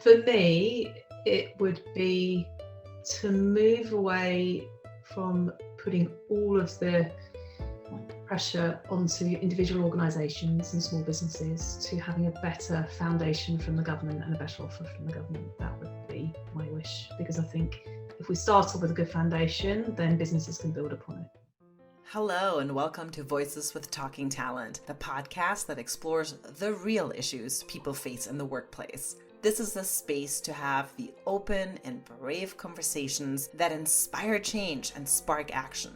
For me, it would be to move away from putting all of the pressure onto individual organisations and small businesses to having a better foundation from the government and a better offer from the government. That would be my wish, because I think if we start off with a good foundation, then businesses can build upon it. Hello and welcome to Voices with Talking Talent, the podcast that explores the real issues people face in the workplace. This is a space to have the open and brave conversations that inspire change and spark action.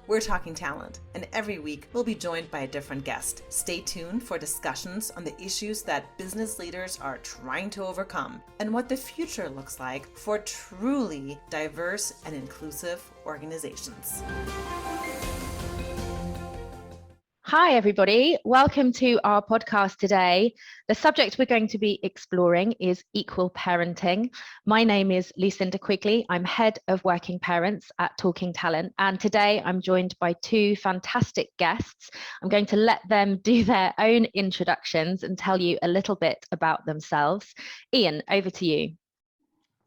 We're Talking Talent, and every week we'll be joined by a different guest. Stay tuned for discussions on the issues that business leaders are trying to overcome and what the future looks like for truly diverse and inclusive organizations. Hi, everybody. Welcome to our podcast today. The subject we're going to be exploring is equal parenting. My name is Lucinda Quigley. I'm head of working parents at Talking Talent. And today I'm joined by two fantastic guests. I'm going to let them do their own introductions and tell you a little bit about themselves. Ian, over to you.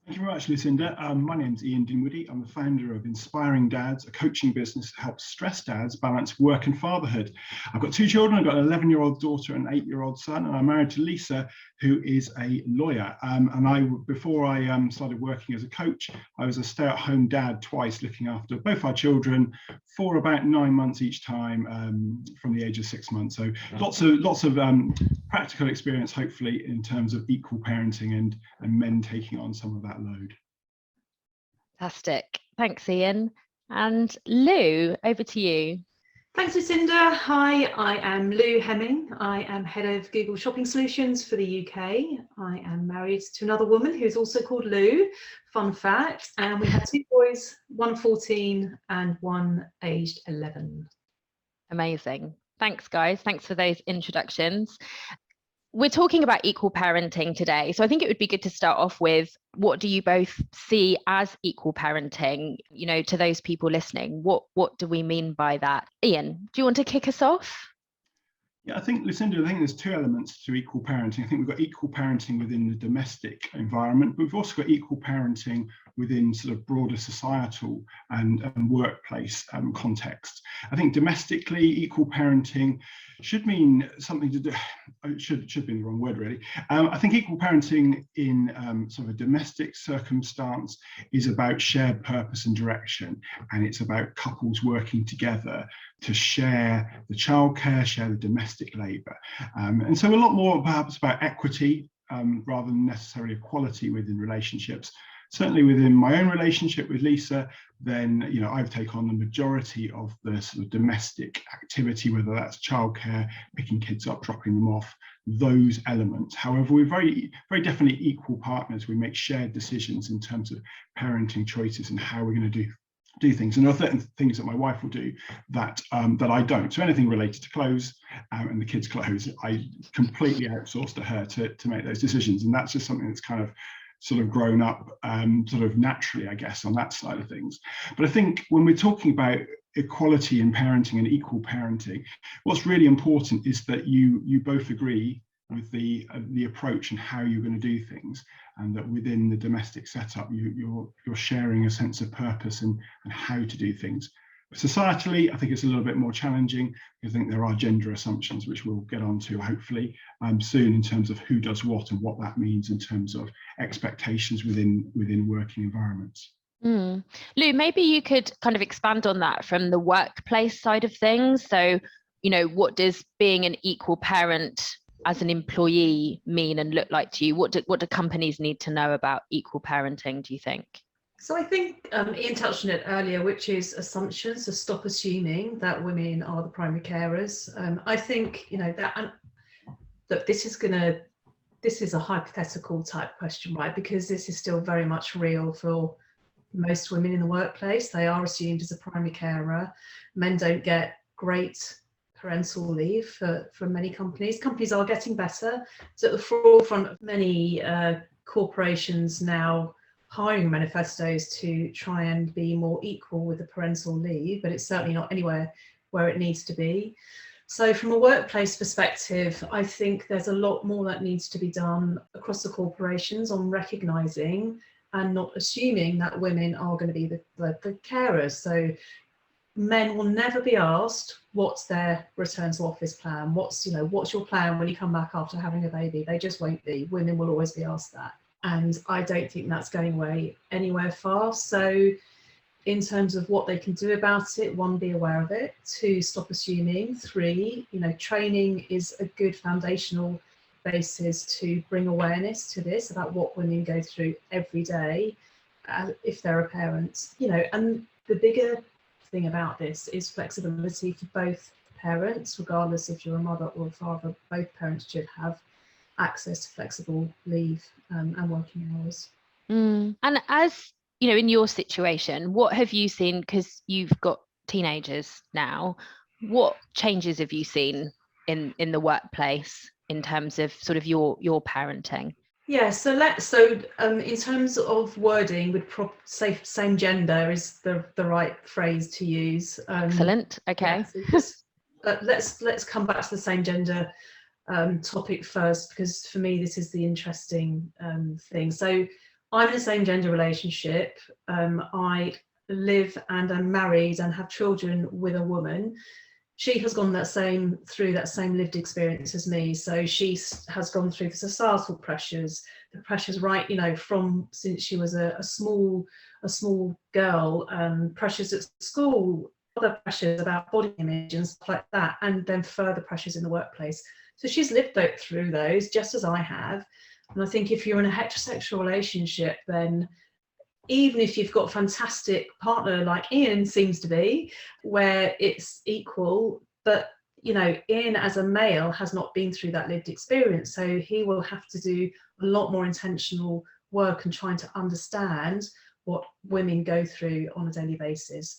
Thank you very much, Lucinda. My name's Ian Dinwiddy. I'm the founder of Inspiring Dads, a coaching business that helps stressed dads balance work and fatherhood. I've got two children. I've got an 11-year-old daughter and an 8-year-old son, and I'm married to Lisa, who is a lawyer. Before I started working as a coach, I was a stay-at-home dad twice, looking after both our children for about 9 months each time, from the age of 6 months. So lots of practical experience, hopefully, in terms of equal parenting and men taking on some of that load. Fantastic. Thanks, Ian. And Lou, over to you. Thanks, Lucinda. Hi, I am Lou Hemming. I am head of Google Shopping Solutions for the UK. I am married to another woman who's also called Lou, fun fact. And we have two boys, one 14 and one aged 11. Amazing. Thanks, guys. Thanks for those introductions. We're talking about equal parenting today. So I think it would be good to start off with, what do you both see as equal parenting? You know, to those people listening, what do we mean by that? Ian, do you want to kick us off? Yeah, I think, Lucinda, there's two elements to equal parenting. I think we've got equal parenting within the domestic environment, but we've also got equal parenting within sort of broader societal and workplace context. I think domestically, equal parenting should mean something to do, should be the wrong word really. I think equal parenting in sort of a domestic circumstance is about shared purpose and direction, and it's about couples working together to share the childcare, share the domestic labour. And so a lot more perhaps about equity rather than necessarily equality within relationships. Certainly within my own relationship with Lisa, then, you know, I've taken on the majority of the sort of domestic activity, whether that's childcare, picking kids up, dropping them off, those elements. However, we're very, very definitely equal partners. We make shared decisions in terms of parenting choices and how we're going to do things. And there are certain things that my wife will do that I don't. So anything related to clothes and the kids' clothes, I completely outsource to her to make those decisions. And that's just something that's kind of sort of grown up sort of naturally, I guess, on that side of things. But I think when we're talking about equality in parenting and equal parenting, what's really important is that you both agree with the approach and how you're going to do things, and that within the domestic setup you're sharing a sense of purpose and how to do things. Societally, I think it's a little bit more challenging. I think there are gender assumptions, which we'll get onto hopefully soon, in terms of who does what and what that means in terms of expectations within working environments. Lou, maybe you could kind of expand on that from the workplace side of things. So, you know, what does being an equal parent as an employee mean and look like to you? What do companies need to know about equal parenting, do you think? So I think Ian touched on it earlier, which is assumptions. So stop assuming that women are the primary carers. I think, you know, that this is a hypothetical type question, right? Because this is still very much real for most women in the workplace. They are assumed as a primary carer. Men don't get great parental leave for many companies. Companies are getting better. So at the forefront of many corporations now hiring manifestos to try and be more equal with the parental leave, but it's certainly not anywhere where it needs to be. So from a workplace perspective, I think there's a lot more that needs to be done across the corporations on recognising and not assuming that women are going to be the carers. So men will never be asked what's their return to office plan, what's your plan when you come back after having a baby. They just won't be. Women will always be asked that, and I don't think that's going away anywhere fast. So in terms of what they can do about it, 1, be aware of it, 2, stop assuming, 3, training is a good foundational basis to bring awareness to this about what women go through every day if they're a parent. And the bigger thing about this is flexibility for both parents, regardless if you're a mother or a father. Both parents should have access to flexible leave and working hours. And as in your situation, what have you seen, because you've got teenagers now, what changes have you seen in the workplace in terms of sort of your parenting? Yeah, so in terms of wording, would say same gender is the right phrase to use. Excellent. Okay. Yeah, so let's come back to the same gender topic first, because for me this is the interesting thing. So I'm in a same gender relationship. I live and am married and have children with a woman. She has gone through that same lived experience as me. So she has gone through the societal pressures, the pressures from since she was a small girl, pressures at school, other pressures about body image and stuff like that, and then further pressures in the workplace. So she's lived through those just as I have. And I think if you're in a heterosexual relationship, then even if you've got a fantastic partner like Ian seems to be, where it's equal, but Ian as a male has not been through that lived experience, so he will have to do a lot more intentional work and trying to understand what women go through on a daily basis.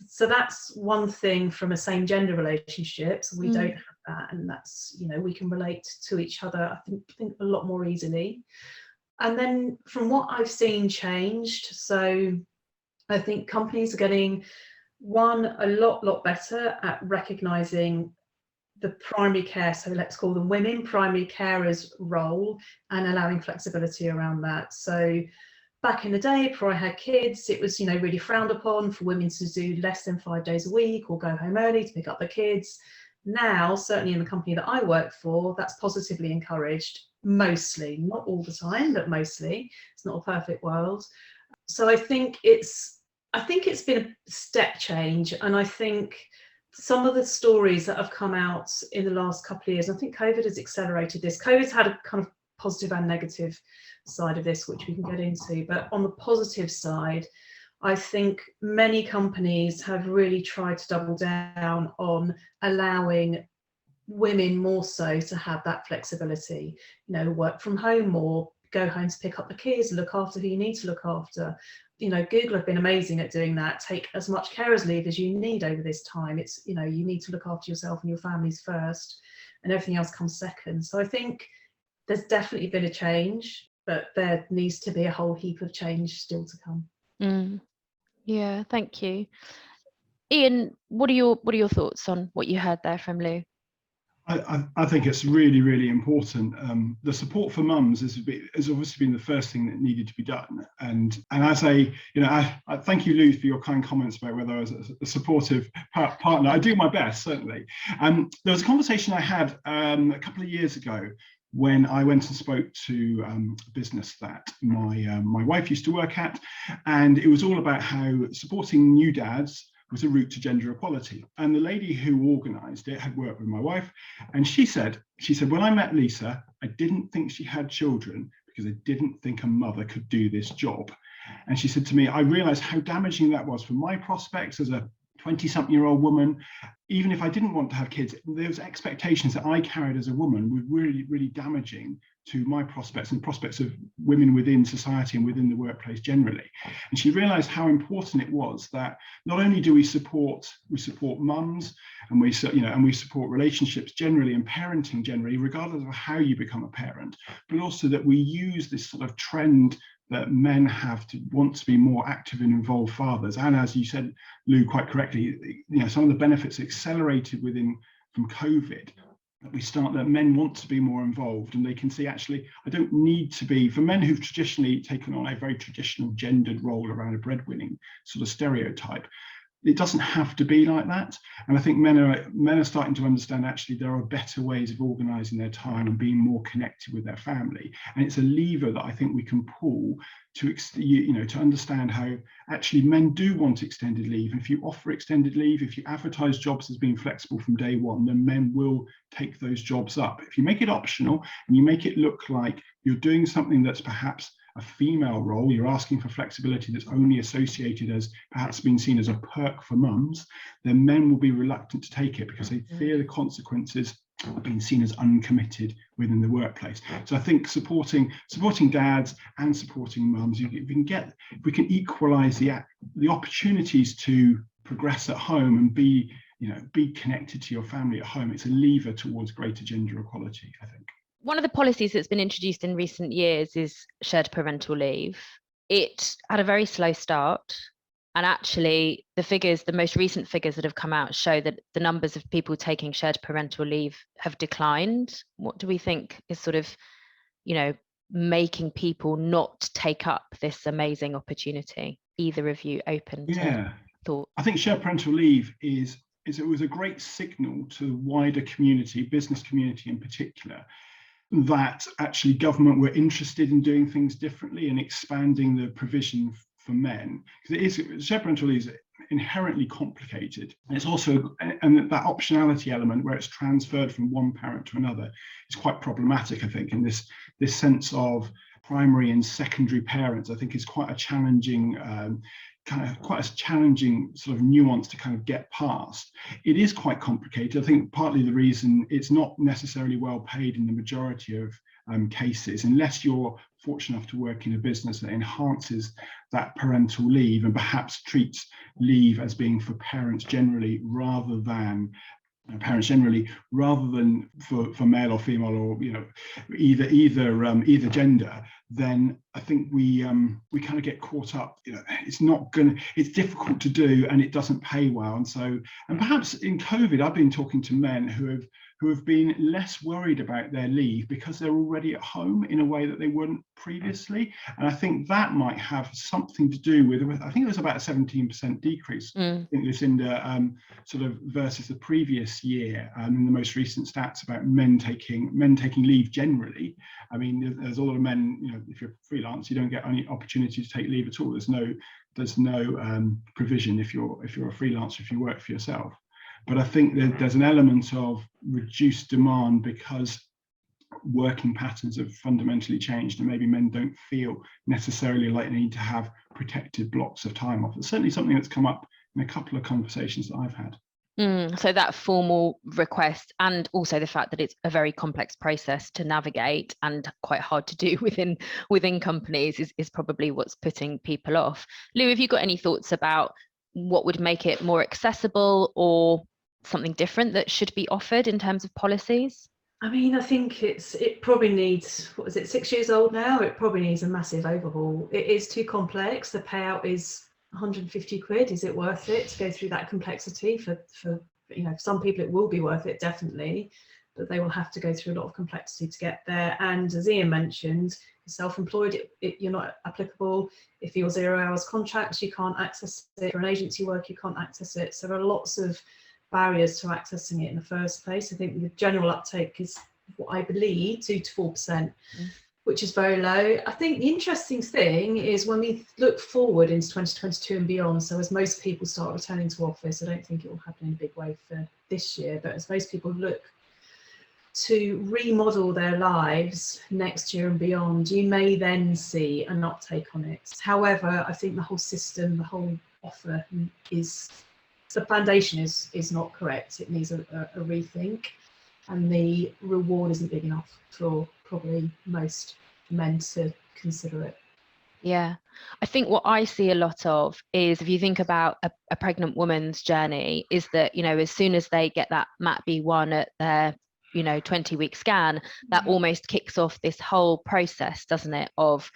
So that's one thing from a same gender relationship. So we don't have that, and that's we can relate to each other I think a lot more easily. And then from what I've seen changed, so I think companies are getting a lot better at recognising the primary care, so let's call them women primary carers role, and allowing flexibility around that. So back in the day, before I had kids, it was really frowned upon for women to do less than 5 days a week or go home early to pick up the kids. Now, certainly in the company that I work for, that's positively encouraged, mostly, not all the time, but mostly. It's not a perfect world. So I think it's been a step change, and I think some of the stories that have come out in the last couple of years, I think COVID has accelerated this. COVID's had a kind of positive and negative side of this, which we can get into, but on the positive side, I think many companies have really tried to double down on allowing women more so to have that flexibility, work from home or go home to pick up the kids, look after who you need to look after. Google have been amazing at doing that. Take as much carers leave as you need over this time. It's, you need to look after yourself and your families first, and everything else comes second. So I think there's definitely been a change, but there needs to be a whole heap of change still to come. Yeah, thank you. Ian, what are your thoughts on what you heard there from Lou? I think it's really, really important. The support for mums has obviously been the first thing that needed to be done. And as I thank you, Lou, for your kind comments about whether I was a supportive partner. I do my best, certainly. There was a conversation I had a couple of years ago when I went and spoke to a business that my wife used to work at, and it was all about how supporting new dads was a route to gender equality. And the lady who organised it had worked with my wife, and she said, when I met Lisa, I didn't think she had children because I didn't think a mother could do this job. And she said to me, I realised how damaging that was for my prospects as a 20-something-year-old woman. Even if I didn't want to have kids, those expectations that I carried as a woman were really, really damaging to my prospects and prospects of women within society and within the workplace generally. And she realised how important it was that not only do we support mums, and we support relationships generally and parenting generally, regardless of how you become a parent, but also that we use this sort of trend that men have to want to be more active and involved fathers. And as you said, Lou, quite correctly, some of the benefits accelerated within from COVID, that men want to be more involved, and they can see, actually, I don't need to be, for men who've traditionally taken on a very traditional gendered role around a breadwinning sort of stereotype, it doesn't have to be like that. And I think men are starting to understand, actually, there are better ways of organising their time and being more connected with their family. And it's a lever that I think we can pull to understand how actually men do want extended leave. If you offer extended leave, if you advertise jobs as being flexible from day one, then men will take those jobs up. If you make it optional and you make it look like you're doing something that's perhaps a female role, you're asking for flexibility that's only associated as perhaps being seen as a perk for mums, then men will be reluctant to take it because they fear the consequences of being seen as uncommitted within the workplace. So I think supporting dads and supporting mums, if we can equalise the opportunities to progress at home and be connected to your family at home, it's a lever towards greater gender equality, I think. One of the policies that's been introduced in recent years is shared parental leave. It had a very slow start. And actually, the most recent figures that have come out show that the numbers of people taking shared parental leave have declined. What do we think is sort of, making people not take up this amazing opportunity? Either of you open to thought? I think shared parental leave it was a great signal to the wider community, business community in particular, that actually government were interested in doing things differently and expanding the provision for men. Because shared parental leave is inherently complicated. And it's also, and that optionality element where it's transferred from one parent to another is quite problematic, I think, in this sense of primary and secondary parents. I think is quite a challenging sort of nuance to kind of get past. It is quite complicated. I think partly the reason it's not necessarily well paid in the majority of cases, unless you're fortunate enough to work in a business that enhances that parental leave and perhaps treats leave as being for parents generally rather than for male or female or either gender, then I think we kind of get caught up. It's difficult to do and it doesn't pay well. And perhaps in COVID, I've been talking to men who have been less worried about their leave because they're already at home in a way that they weren't previously. And I think that might have something to do with I think it was about a 17% decrease, I think, Lucinda, sort of versus the previous year, in the most recent stats about men taking leave generally. I mean, there's a lot of men, if you're freelance, you don't get any opportunity to take leave at all. There's no provision if you're a freelancer, if you work for yourself. But I think there's an element of reduced demand because working patterns have fundamentally changed and maybe men don't feel necessarily like they need to have protected blocks of time off. It's certainly something that's come up in a couple of conversations that I've had. So that formal request and also the fact that it's a very complex process to navigate and quite hard to do within companies is probably what's putting people off. Lou, have you got any thoughts about what would make it more accessible or something different that should be offered in terms of policies? I mean, I think it probably needs, 6 years old now? It probably needs a massive overhaul. It is too complex. The payout is 150 quid. Is it worth it to go through that complexity? For some people it will be worth it, definitely, but they will have to go through a lot of complexity to get there. And as Ian mentioned, self-employed, you're not applicable. If you're 0 hours contracts, you can't access it. For an agency work, you can't access it. So there are lots of barriers to accessing it in the first place. I think the general uptake is, what I believe, 2 to 4%, which is very low. I think the interesting thing is when we look forward into 2022 and beyond, so as most people start returning to office, I don't think it will happen in a big way for this year, but as most people look to remodel their lives next year and beyond, you may then see an uptake on it. However, I think the whole system, the whole offer the foundation is not correct. It needs a rethink, and the reward isn't big enough for probably most men to consider it. Yeah, I think what I see a lot of is, if you think about a pregnant woman's journey, is that, as soon as they get that MAP-B1 at their 20-week scan, that almost kicks off this whole process, doesn't it, of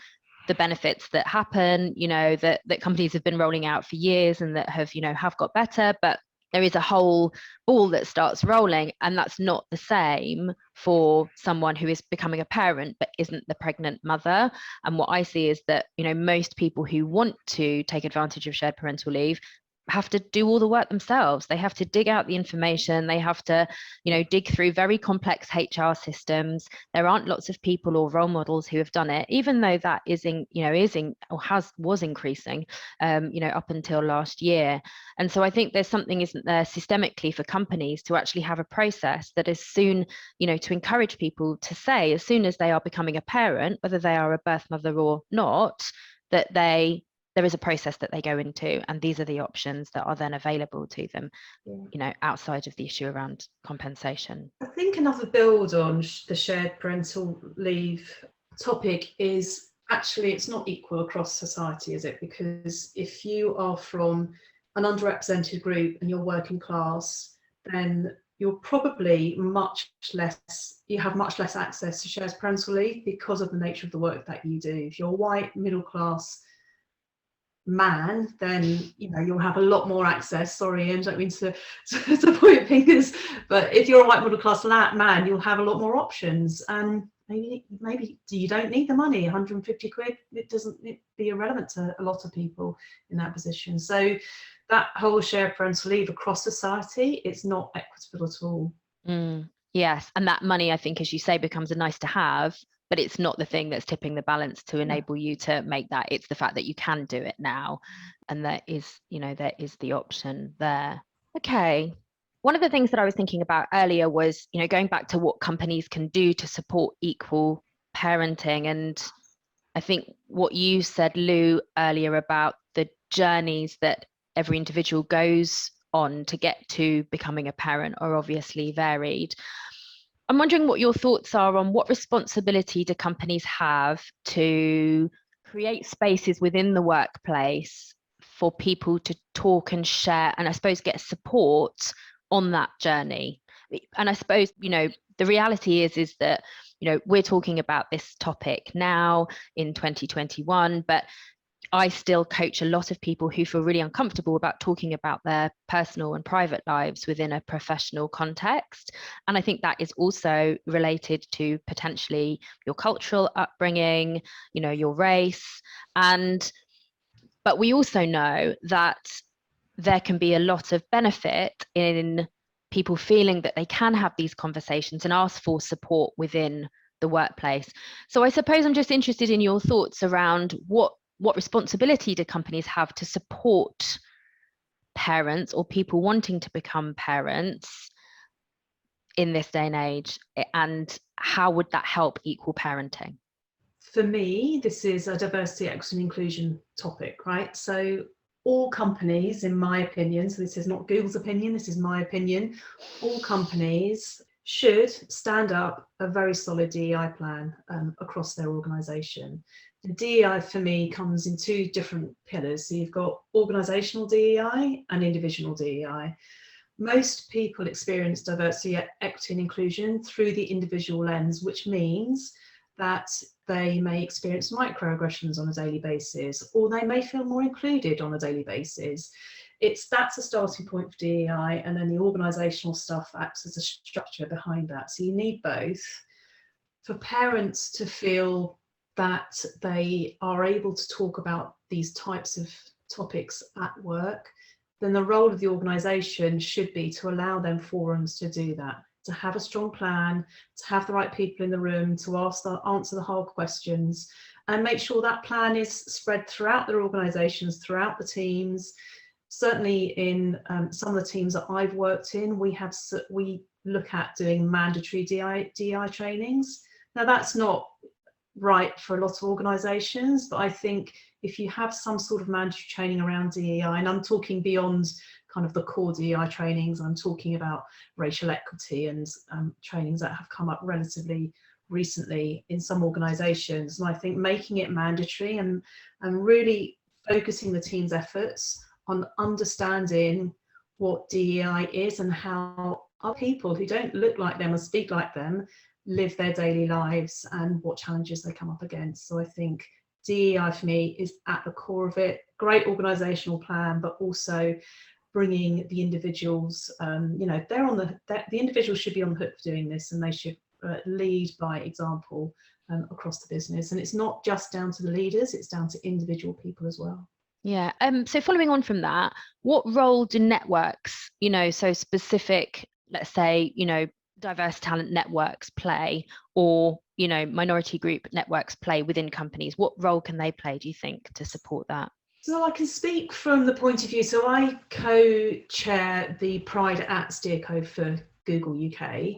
the benefits that happen, that companies have been rolling out for years and that have got better. But there is a whole ball that starts rolling, and that's not the same for someone who is becoming a parent but isn't the pregnant mother. And what I see is that, you know, most people who want to take advantage of shared parental leave have to do all the work themselves. They have to dig out the information. They have to, you know, dig through very complex HR systems. There aren't lots of people or role models who have done it, even though that was increasing, you know, up until last year. And so I think there's something, isn't there, systemically for companies to actually have a process that is soon, you know, to encourage people to say, as soon as they are becoming a parent, whether they are a birth mother or not, that there is a process that they go into, and these are the options that are then available to them, you know, outside of the issue around compensation. I think another build on the shared parental leave topic is actually it's not equal across society, is it? Because if you are from an underrepresented group and you're working class, then you're probably you have much less access to shared parental leave because of the nature of the work that you do. If you're white, middle class man, then you know you'll have a lot more access. Sorry, Ian, don't mean to point fingers, but if you're a white middle class man, you'll have a lot more options, and maybe you don't need the money. 150 quid, it'd be irrelevant to a lot of people in that position. So that whole shared parental leave across society, it's not equitable at all. Yes, and that money, I think, as you say, becomes a nice to have, but it's not the thing that's tipping the balance to enable you to make that. It's the fact that you can do it now, and there is the option there. Okay. One of the things that I was thinking about earlier was, you know, going back to what companies can do to support equal parenting. And I think what you said, Lou, earlier about the journeys that every individual goes on to get to becoming a parent are obviously varied. I'm wondering what your thoughts are on what responsibility do companies have to create spaces within the workplace for people to talk and share, and I suppose get support on that journey. And I suppose, you know, the reality is that, you know, we're talking about this topic now in 2021, but I still coach a lot of people who feel really uncomfortable about talking about their personal and private lives within a professional context. And I think that is also related to potentially your cultural upbringing, you know, your race. But we also know that there can be a lot of benefit in people feeling that they can have these conversations and ask for support within the workplace. So I suppose I'm just interested in your thoughts around what responsibility do companies have to support parents or people wanting to become parents in this day and age, and how would that help equal parenting? For me, this is a diversity, equity and inclusion topic, right? So all companies, in my opinion, so this is not Google's opinion, this is my opinion, all companies should stand up a very solid DEI plan across their organisation. The DEI for me comes in two different pillars. So you've got organisational DEI and individual DEI. Most people experience diversity, equity and inclusion through the individual lens, which means that they may experience microaggressions on a daily basis, or they may feel more included on a daily basis. That's a starting point for DEI, and then the organisational stuff acts as a structure behind that. So you need both. For parents to feel that they are able to talk about these types of topics at work, then the role of the organisation should be to allow them forums to do that, to have a strong plan, to have the right people in the room, to answer the hard questions, and make sure that plan is spread throughout their organisations, throughout the teams. Certainly in some of the teams that I've worked in, we look at doing mandatory DEI trainings. Now that's not right for a lot of organisations, but I think if you have some sort of mandatory training around DEI, and I'm talking beyond kind of the core DEI trainings, I'm talking about racial equity and trainings that have come up relatively recently in some organisations, and I think making it mandatory and really focusing the team's efforts on understanding what DEI is and how other people who don't look like them or speak like them live their daily lives and what challenges they come up against. So I think DEI for me is at the core of it. Great organisational plan, but also bringing the individuals, they're on the individuals should be on the hook for doing this, and they should lead by example across the business. And it's not just down to the leaders, it's down to individual people as well. Yeah. So following on from that, what role do networks, so specific, let's say, diverse talent networks play, or, minority group networks play within companies? What role can they play, do you think, to support that? So I can speak from the point of view, so I co-chair the Pride at Steer Code for Google UK.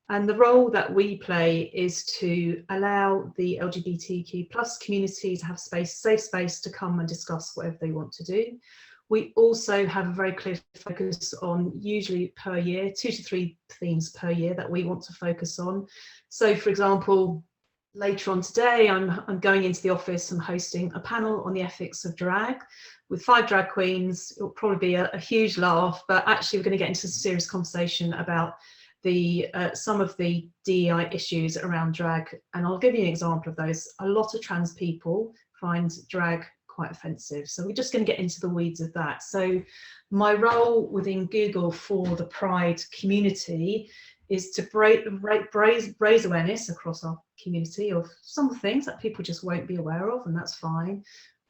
And the role that we play is to allow the LGBTQ plus community to have safe space to come and discuss whatever they want to do. We also have a very clear focus on, usually per year, 2 to 3 themes per year that we want to focus on. So for example, later on today, I'm going into the office and hosting a panel on the ethics of drag with 5 drag queens. It'll probably be a huge laugh, but actually we're going to get into some serious conversation about some of the DEI issues around drag, and I'll give you an example of those. A lot of trans people find drag quite offensive, so we're just going to get into the weeds of that. So my role within Google for the Pride community is to raise awareness across our community of some things that people just won't be aware of, and that's fine.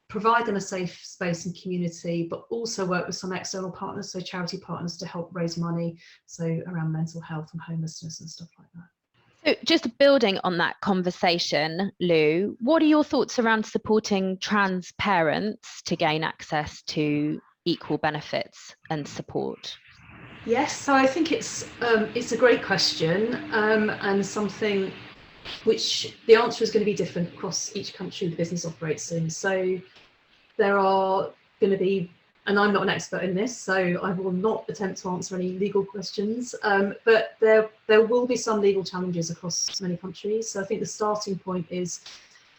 Provide them a safe space and community, but also work with some external partners, so charity partners, to help raise money, so around mental health and homelessness and stuff like that. So just building on that conversation, Lou, what are your thoughts around supporting trans parents to gain access to equal benefits and support? Yes, so I think it's a great question, and something which the answer is going to be different across each country the business operates in. So there are going to be, and I'm not an expert in this, so I will not attempt to answer any legal questions, but there will be some legal challenges across many countries. So I think the starting point is,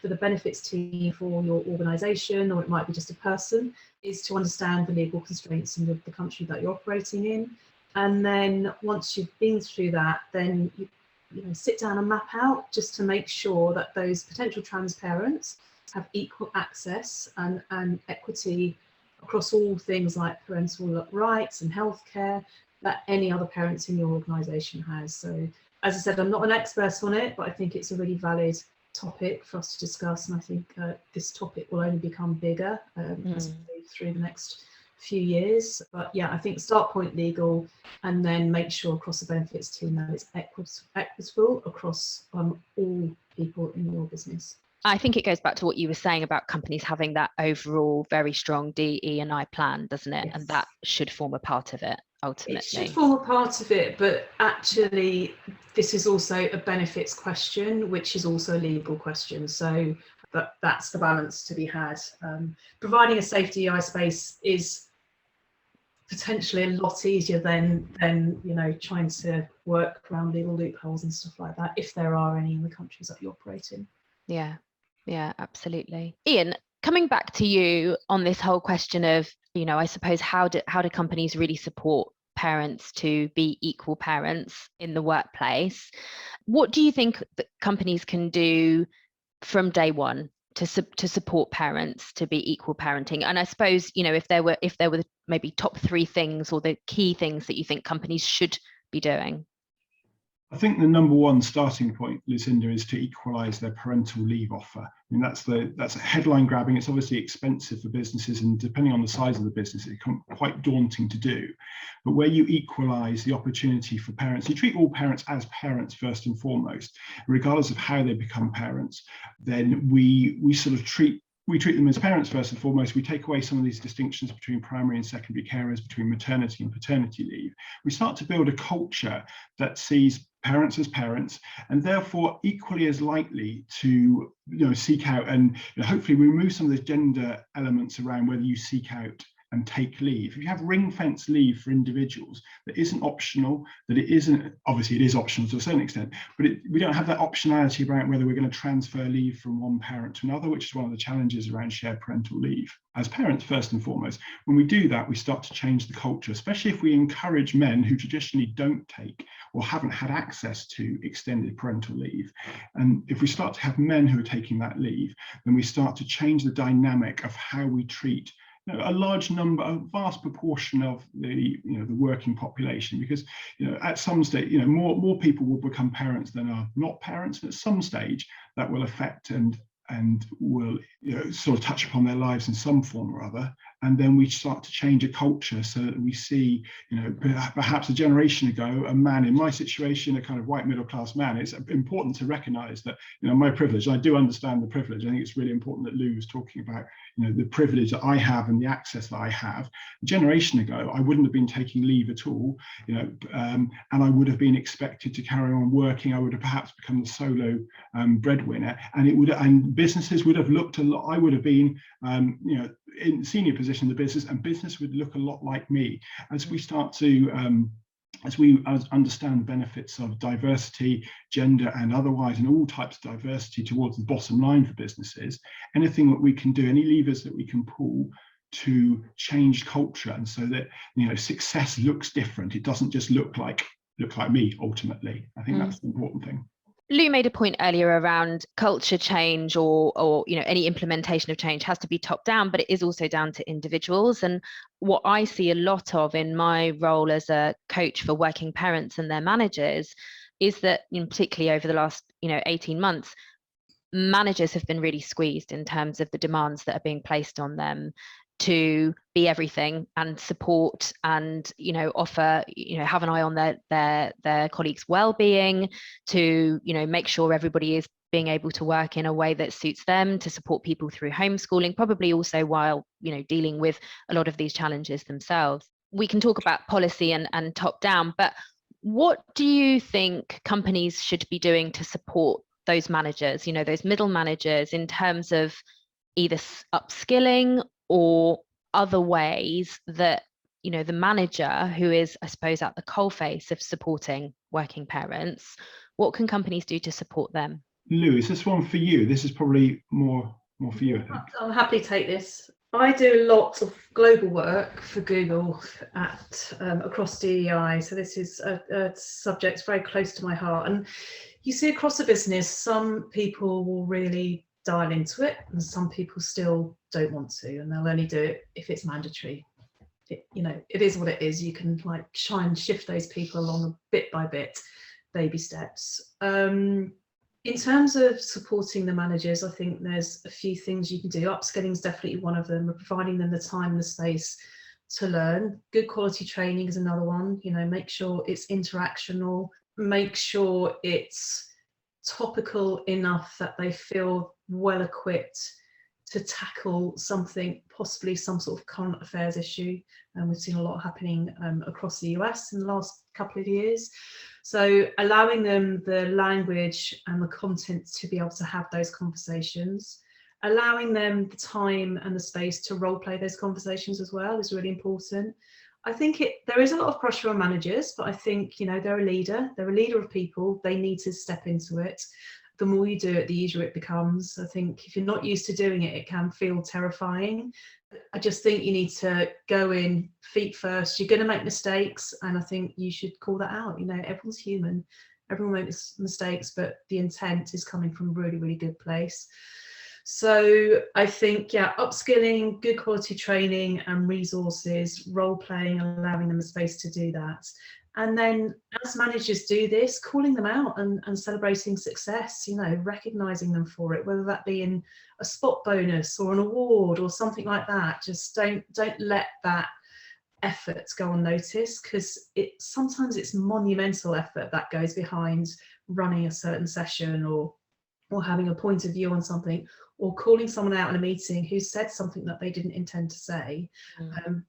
for the benefits team for your organisation, or it might be just a person, is to understand the legal constraints in the country that you're operating in. And then once you've been through that, then you sit down and map out, just to make sure that those potential trans parents have equal access and equity across all things like parental rights and healthcare that any other parents in your organisation has. So as I said, I'm not an expert on it, but I think it's a really valid topic for us to discuss, and I think this topic will only become bigger as we move through the next few years. But yeah, I think start point legal, and then make sure across the benefits team that it's equitable across all people in your business. I think it goes back to what you were saying about companies having that overall very strong DE&I plan, doesn't it? Yes. And that should form a part of it, ultimately. It should form a part of it, but actually this is also a benefits question, which is also a legal question. So that's the balance to be had. Providing a safe DEI space is potentially a lot easier than trying to work around legal loopholes and stuff like that, if there are any in the countries that you operate in. Yeah, absolutely. Ian, coming back to you on this whole question of, I suppose, how do companies really support parents to be equal parents in the workplace? What do you think that companies can do from day one to support parents to be equal parenting? And I suppose, if there were maybe top 3 things, or the key things that you think companies should be doing. I think the number one starting point, Lucinda, is to equalise their parental leave offer. I mean, that's a headline grabbing. It's obviously expensive for businesses, and depending on the size of the business, it can be quite daunting to do. But where you equalise the opportunity for parents, you treat all parents as parents first and foremost, regardless of how they become parents, then we sort of treat them as parents first and foremost. We take away some of these distinctions between primary and secondary carers, between maternity and paternity leave. We start to build a culture that sees parents as parents, and therefore equally as likely to seek out and hopefully remove some of the gender elements around whether you seek out and take leave. If you have ring-fence leave for individuals that isn't optional, that it isn't, obviously it is optional to a certain extent, but we don't have that optionality about whether we're going to transfer leave from one parent to another, which is one of the challenges around shared parental leave. As parents, first and foremost, when we do that, we start to change the culture, especially if we encourage men who traditionally don't take or haven't had access to extended parental leave. And if we start to have men who are taking that leave, then we start to change the dynamic of how we treat a large number, a vast proportion of the working population, because at some stage more people will become parents than are not parents, and at some stage that will affect and will sort of touch upon their lives in some form or other. And then we start to change a culture so that we see, perhaps a generation ago, a man in my situation, a kind of white middle class man. It's important to recognise that, my privilege, I do understand the privilege. I think it's really important that Lou was talking about, the privilege that I have and the access that I have. A generation ago, I wouldn't have been taking leave at all, and I would have been expected to carry on working. I would have perhaps become the solo breadwinner, and businesses would have looked a lot. I would have been, in senior position in the business, and business would look a lot like me. As we start to as we understand the benefits of diversity, gender and otherwise, and all types of diversity towards the bottom line for businesses, anything that we can do, any levers that we can pull to change culture, and so that success looks different. It doesn't just look like me ultimately. I think that's the important thing. Lou made a point earlier around culture change or any implementation of change has to be top down, but it is also down to individuals. And what I see a lot of in my role as a coach for working parents and their managers is that, particularly over the last 18 months, managers have been really squeezed in terms of the demands that are being placed on them to be everything and support and offer have an eye on their colleagues' well-being, to make sure everybody is being able to work in a way that suits them, to support people through homeschooling, probably also while dealing with a lot of these challenges themselves. We can talk about policy and top down, but what do you think companies should be doing to support those managers, those middle managers, in terms of either upskilling or other ways that the manager, who is, I suppose, at the coalface of supporting working parents, what can companies do to support them? Lou, is this one for you? This is probably more for you, I think. I'll happily take this. I do lots of global work for Google across DEI, so this is a subject very close to my heart. And you see across the business, some people will really dial into it, and some people still don't want to, and they'll only do it if it's mandatory. It is what it is. You can try and shift those people along bit by bit, baby steps. In terms of supporting the managers, I think there's a few things you can do. Upskilling is definitely one of them, providing them the time and the space to learn. Good quality training is another one. Make sure it's interactional, make sure it's topical enough that they feel well equipped to tackle something, possibly some sort of current affairs issue. And we've seen a lot happening across the US in the last couple of years. So allowing them the language and the content to be able to have those conversations, allowing them the time and the space to role play those conversations as well is really important. I think there is a lot of pressure on managers, but I think, they're a leader of people. They need to step into it. The more you do it, the easier it becomes. I think if you're not used to doing it, it can feel terrifying. I just think you need to go in feet first. You're going to make mistakes, and I think you should call that out. Everyone's human. Everyone makes mistakes, but the intent is coming from a really, really good place. So I think, upskilling, good quality training and resources, role playing, allowing them the space to do that. And then as managers do this, calling them out and celebrating success, recognising them for it, whether that be in a spot bonus or an award or something like that. Just don't let that effort go unnoticed, because sometimes it's monumental effort that goes behind running a certain session or having a point of view on something, or calling someone out in a meeting who said something that they didn't intend to say.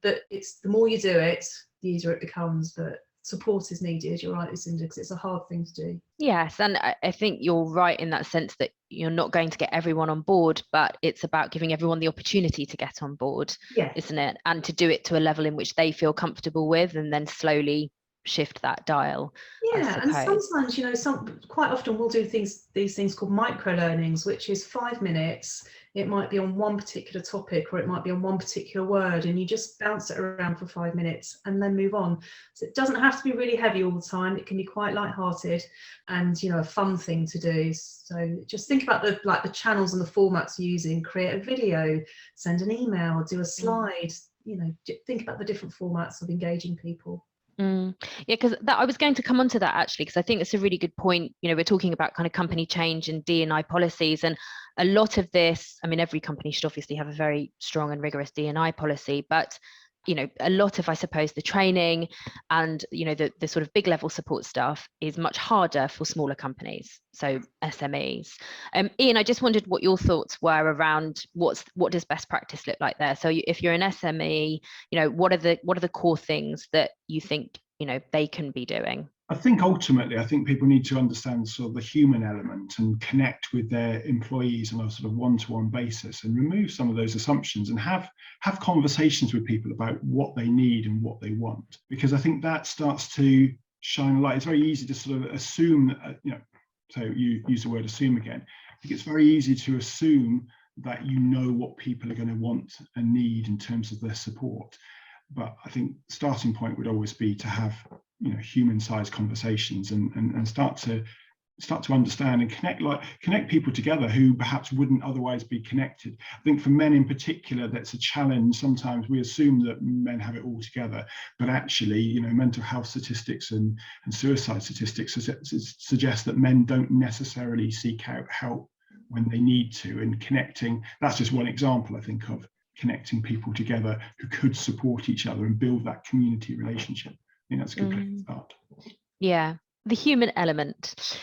But it's the more you do it, the easier it becomes. But support is needed. You're right, Lucinda, because it's a hard thing to do. Yes, and I think you're right in that sense that you're not going to get everyone on board, but it's about giving everyone the opportunity to get on board, isn't it? And to do it to a level in which they feel comfortable with, and then slowly shift that dial, I Yeah, and suppose. sometimes, quite often we'll do these things called micro learnings, which is 5 minutes. It might be on one particular topic, or it might be on one particular word, and you just bounce it around for 5 minutes and then move on. So it doesn't have to be really heavy all the time. It can be quite lighthearted and, a fun thing to do. So just think about the channels and the formats you're using. Create a video, send an email, do a slide. Think about the different formats of engaging people. Yeah, because I was going to come on to that actually, because I think it's a really good point. We're talking about kind of company change and D&I policies, and a lot of this, I mean, every company should obviously have a very strong and rigorous D&I policy, but a lot of, I suppose, the training and the sort of big level support stuff is much harder for smaller companies, so SMEs. Ian, I just wondered what your thoughts were around what does best practice look like there. So if you're an SME, what are the core things that you think they can be doing? I think ultimately, people need to understand sort of the human element and connect with their employees on a sort of one-to-one basis, and remove some of those assumptions and have conversations with people about what they need and what they want. Because I think that starts to shine a light. It's very easy to sort of assume that, so you use the word assume again. I think it's very easy to assume that what people are going to want and need in terms of their support. But I think the starting point would always be to have human-sized conversations and start to understand and connect people together who perhaps wouldn't otherwise be connected. I think for men in particular, that's a challenge. Sometimes we assume that men have it all together, but actually, mental health statistics and suicide statistics suggest that men don't necessarily seek out help when they need to. And connecting, that's just one example, I think, of connecting people together who could support each other and build that community relationship. I think that's a good place to start. Yeah, the human element.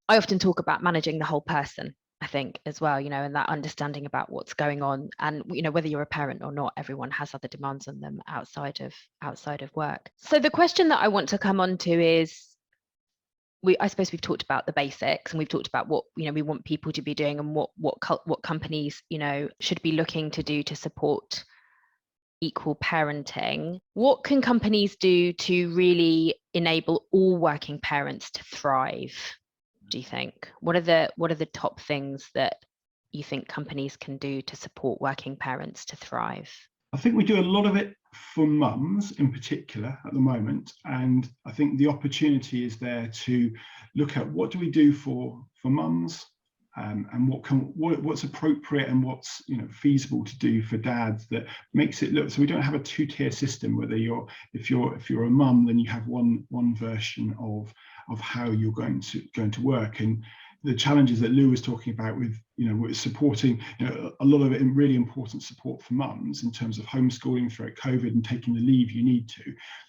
I often talk about managing the whole person, I think, as well, and that understanding about what's going on. And, whether you're a parent or not, everyone has other demands on them outside of work. So the question that I want to come on to is, I suppose we've talked about the basics, and we've talked about what we want people to be doing, and what companies should be looking to do to support equal parenting. What can companies do to really enable all working parents to thrive, do you think? What are the top things that you think companies can do to support working parents to thrive? I think we do a lot of it for mums in particular at the moment, and I think the opportunity is there to look at what do we do for mums, and what's appropriate and what's feasible to do for dads, that makes it look so we don't have a two-tier system. Whether if you're a mum, then you have one version of how you're going to work. And the challenges that Lou was talking about with supporting a lot of it, in really important support for mums in terms of homeschooling throughout COVID and taking the leave you need to,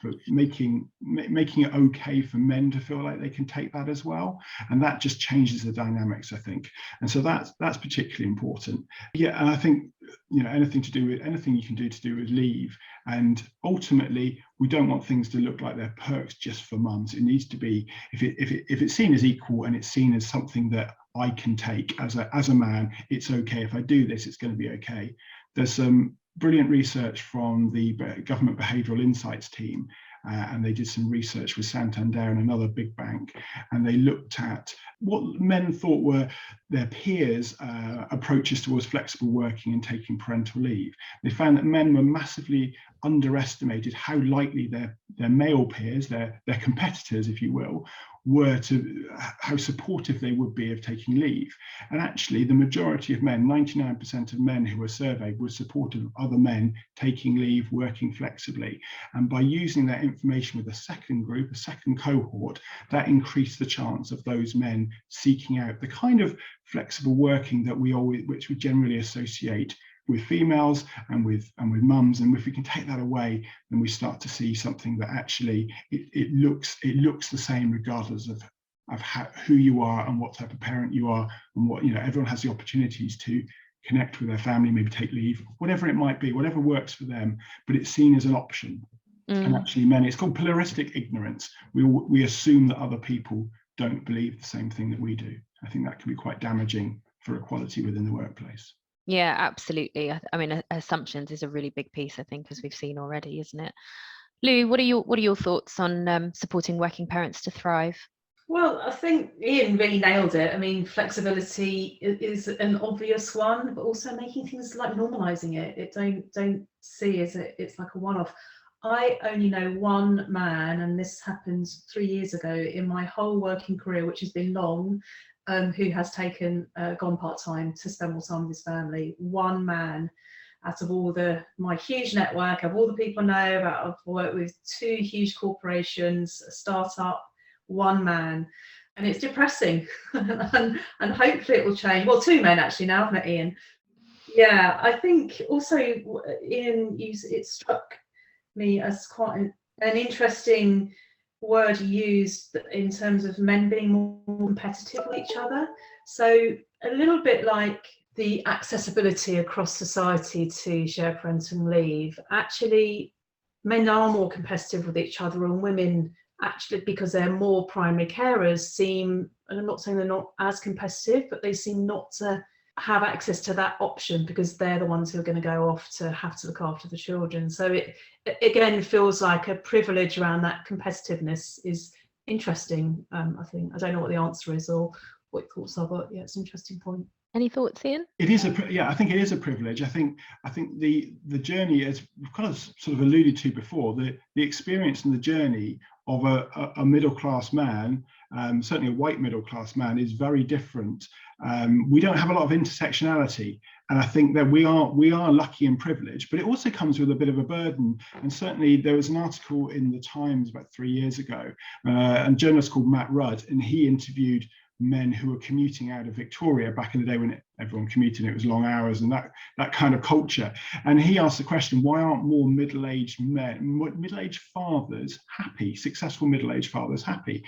but making it okay for men to feel like they can take that as well, and that just changes the dynamics, I think. And so that's particularly important. Yeah, and I think anything you can do to do with leave, and ultimately we don't want things to look like they're perks just for mums. It needs to be, if it's seen as equal and it's seen as something that I can take as a man, it's okay. If I do this, it's going to be okay. There's some brilliant research from the Government Behavioural Insights team, and they did some research with Santander and another big bank, and they looked at what men thought were their peers' approaches towards flexible working and taking parental leave. They found that men were massively underestimated how likely their male peers, their competitors, if you will, were to how supportive they would be of taking leave. And actually, the majority of men, 99% of men who were surveyed, were supportive of other men taking leave, working flexibly. And by using that information with a second group, a second cohort, that increased the chance of those men seeking out the kind of flexible working which we generally associate with females and with mums. And if we can take that away, then we start to see something that actually it looks the same regardless of who you are and what type of parent you are, and what everyone has the opportunities to connect with their family, maybe take leave, whatever it might be, whatever works for them, but it's seen as an option. And actually it's called pluralistic ignorance. We assume that other people don't believe the same thing that we do. I think that can be quite damaging for equality within the workplace. Yeah, absolutely. I mean, assumptions is a really big piece, I think, as we've seen already, isn't it? Lou, what are your thoughts on supporting working parents to thrive? Well, I think Ian really nailed it. I mean, flexibility is an obvious one, but also making things like normalising it. Don't see as it's like a one-off. I only know one man, and this happened 3 years ago in my whole working career, which has been long, who has gone part-time to spend more time with his family. One man out of all my huge network, of all the people I know about. I've worked with 2 huge corporations, a startup, one man, and it's depressing. and hopefully it will change. Well, 2 men actually now. I've met Ian. Yeah, I think also Ian it struck me as quite an interesting word used in terms of men being more competitive with each other. So a little bit like the accessibility across society to share parental leave. Actually, men are more competitive with each other, and women, actually, because they're more primary carers, seem, and I'm not saying they're not as competitive, but they seem not to have access to that option because they're the ones who are going to go off to have to look after the children. So it again feels like a privilege around that competitiveness is interesting. I think, I don't know what the answer is or what your thoughts are, but yeah, it's an interesting point. Any thoughts, Ian? It is I think it is a privilege. I think the journey, as we've kind of sort of alluded to before, the experience and the journey of a middle class man, certainly a white middle class man, is very different. We don't have a lot of intersectionality, and I think that we are lucky and privileged, but it also comes with a bit of a burden. And certainly there was an article in the Times about 3 years ago, a journalist called Matt Rudd, and he interviewed men who were commuting out of Victoria back in the day when everyone commuted, it was long hours and that kind of culture. And he asked the question, why aren't more middle-aged fathers happy, successful middle-aged fathers happy?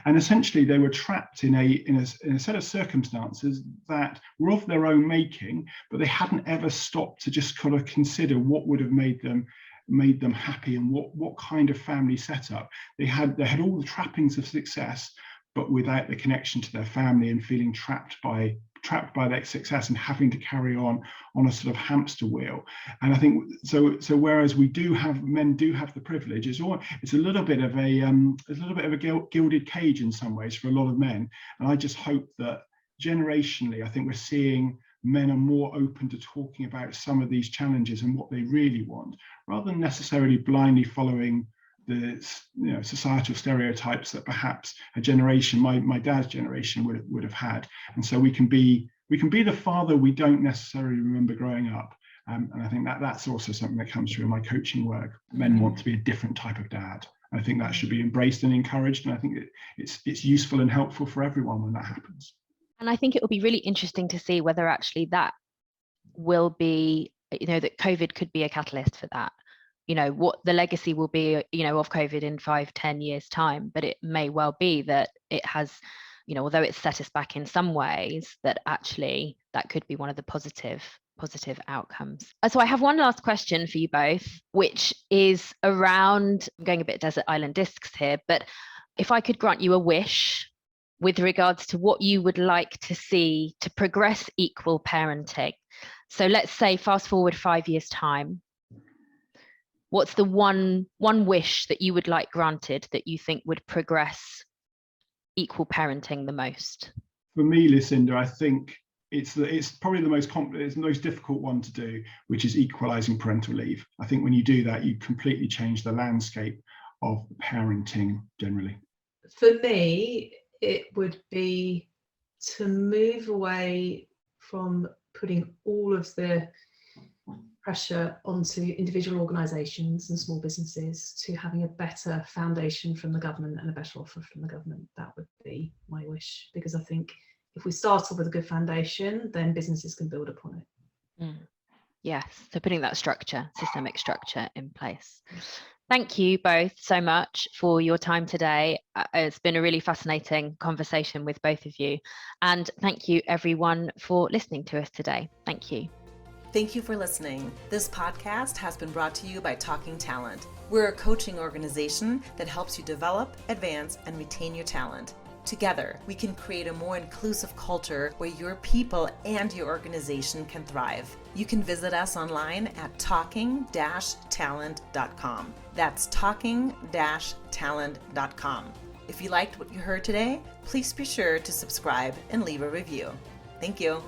And essentially they were trapped in a set of circumstances that were of their own making, but they hadn't ever stopped to just kind of consider what would have made them happy and what kind of family setup. They had all the trappings of success, but without the connection to their family, and feeling trapped by their success and having to carry on a sort of hamster wheel. And I think so whereas men do have the privilege, it's a little bit of a gilded cage in some ways for a lot of men. And I just hope that generationally, I think we're seeing men are more open to talking about some of these challenges and what they really want, rather than necessarily blindly following the societal stereotypes that perhaps a generation, my dad's generation, would have had. And so we can be the father we don't necessarily remember growing up. And I think that's also something that comes through in my coaching work. Men want to be a different type of dad. I think that should be embraced and encouraged. And I think it's useful and helpful for everyone when that happens. And I think it will be really interesting to see whether actually that will be, that COVID could be a catalyst for that. What the legacy will be, of COVID in 5-10 years time, but it may well be that it has, although it's set us back in some ways, that actually that could be one of the positive outcomes. So I have one last question for you both, which is around, I'm going a bit desert island discs here, but if I could grant you a wish with regards to what you would like to see to progress equal parenting. So let's say fast forward 5 years time. What's the one wish that you would like granted that you think would progress equal parenting the most? For me, Lucinda, I think it's probably the most difficult one to do, which is equalising parental leave. I think when you do that, you completely change the landscape of parenting generally. For me, it would be to move away from putting all of the pressure onto individual organisations and small businesses to having a better foundation from the government and a better offer from the government. That would be my wish, because I think if we start off with a good foundation, then businesses can build upon it. Yes, so putting that systemic structure in place. Thank you both so much for your time today. It's been a really fascinating conversation with both of you. And thank you everyone for listening to us today. Thank you. Thank you for listening. This podcast has been brought to you by Talking Talent. We're a coaching organization that helps you develop, advance, and retain your talent. Together, we can create a more inclusive culture where your people and your organization can thrive. You can visit us online at talking-talent.com. That's talking-talent.com. If you liked what you heard today, please be sure to subscribe and leave a review. Thank you.